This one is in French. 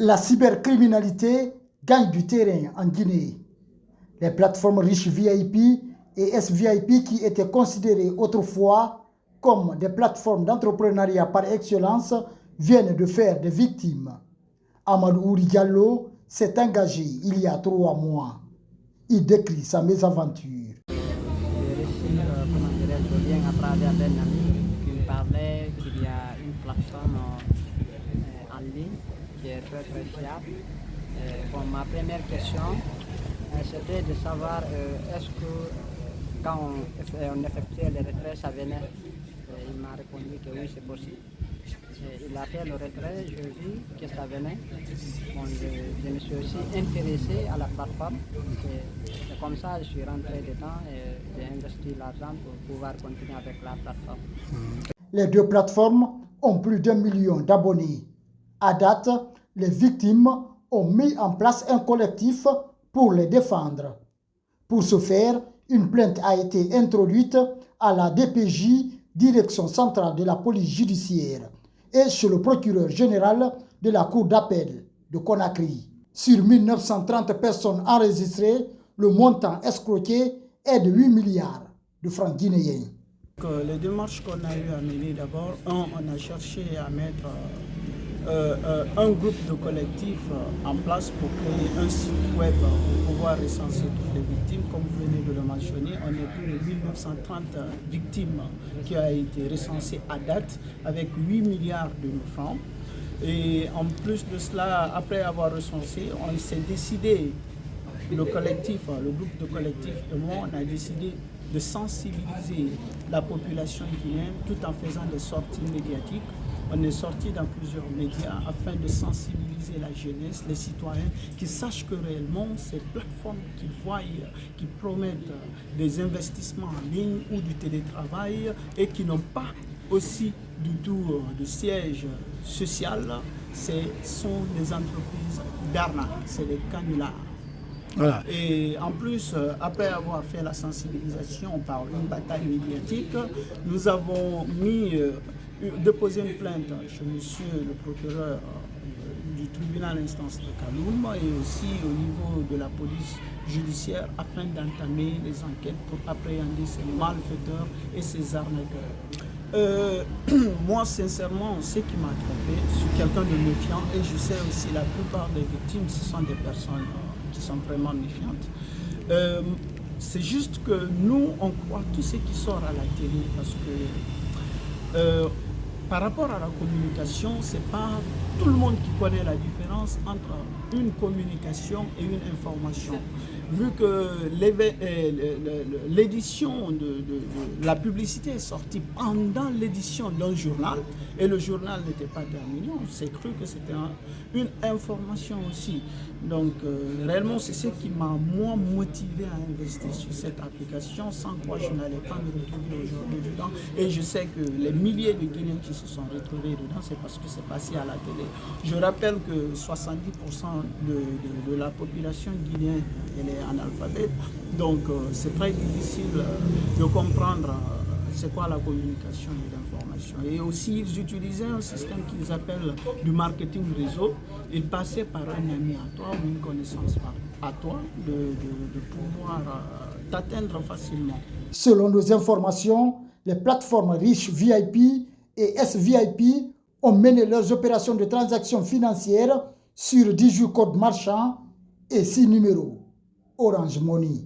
La cybercriminalité gagne du terrain en Guinée. Les plateformes riches VIP et SVIP qui étaient considérées autrefois comme des plateformes d'entrepreneuriat par excellence viennent de faire des victimes. Amadou Ouri Diallo s'est engagé il y a 3 mois. Il décrit sa mésaventure. J'ai reçu, le lien à travers un ami qui me parlait qu'il y a une plateforme en ligne qui est très très fiable. Bon, ma première question, c'était de savoir est-ce que quand on effectuait les retraits, ça venait. Il m'a répondu que oui, c'est possible. Il a fait le retrait, je vis que ça venait. Bon, je me suis aussi intéressé à la plateforme. Et comme ça, je suis rentré dedans et j'ai investi l'argent pour pouvoir continuer avec la plateforme. Les deux plateformes ont plus d'1 million d'abonnés. À date, les victimes ont mis en place un collectif pour les défendre. Pour ce faire, une plainte a été introduite à la DPJ, Direction centrale de la police judiciaire, et chez le procureur général de la cour d'appel de Conakry. Sur 1930 personnes enregistrées, le montant escroqué est de 8 milliards de francs guinéens. Les démarches qu'on a eu à mener, d'abord, on a cherché à mettre un groupe de collectifs en place pour créer un site web pour pouvoir recenser toutes les victimes. Comme vous venez de le mentionner, on est plus de 1930 victimes qui ont été recensées à date avec 8 milliards de francs. Et en plus de cela, après avoir recensé, on s'est décidé, le collectif, le groupe de collectifs et moi, on a décidé de sensibiliser la population guinéenne tout en faisant des sorties médiatiques. On est sorti dans plusieurs médias afin de sensibiliser la jeunesse, les citoyens, qui sachent que réellement ces plateformes qu'ils voient, qui promettent des investissements en ligne ou du télétravail et qui n'ont pas aussi du tout de siège social, ce sont des entreprises d'arnaque, c'est des canulars. Voilà. Et en plus, après avoir fait la sensibilisation par une bataille médiatique, nous avons déposé une plainte chez monsieur le procureur du tribunal instance de Kaloum et aussi au niveau de la police judiciaire afin d'entamer les enquêtes pour appréhender ces malfaiteurs et ces arnaqueurs. Moi, sincèrement, ce qui m'a trompé, je suis quelqu'un de méfiant et je sais aussi la plupart des victimes, ce sont des personnes qui sont vraiment méfiantes. C'est juste que nous, on croit tout ce qui sort à la télé parce que par rapport à la communication, c'est pas tout le monde qui connaît la différence entre une communication et une information. Vu que l'édition de la publicité est sortie pendant l'édition d'un journal, et le journal n'était pas terminé, on s'est cru que c'était une information aussi. Donc réellement, c'est ce qui m'a moi motivé à investir sur cette application, sans quoi je n'allais pas me retrouver aujourd'hui dedans. Et je sais que les milliers de Guinéens qui se sont retrouvés dedans, c'est parce que c'est passé à la télé. Je rappelle que 70% de la population guinéenne, elle est analphabète, donc c'est très difficile de comprendre c'est quoi la communication et l'information. Et aussi, ils utilisaient un système qu'ils appellent du marketing réseau. Ils passaient par un ami à toi ou une connaissance à toi de pouvoir t'atteindre facilement. Selon nos informations, les plateformes riches VIP et SVIP ont mené leurs opérations de transactions financières sur 18 codes marchands et 6 numéros Orange Money.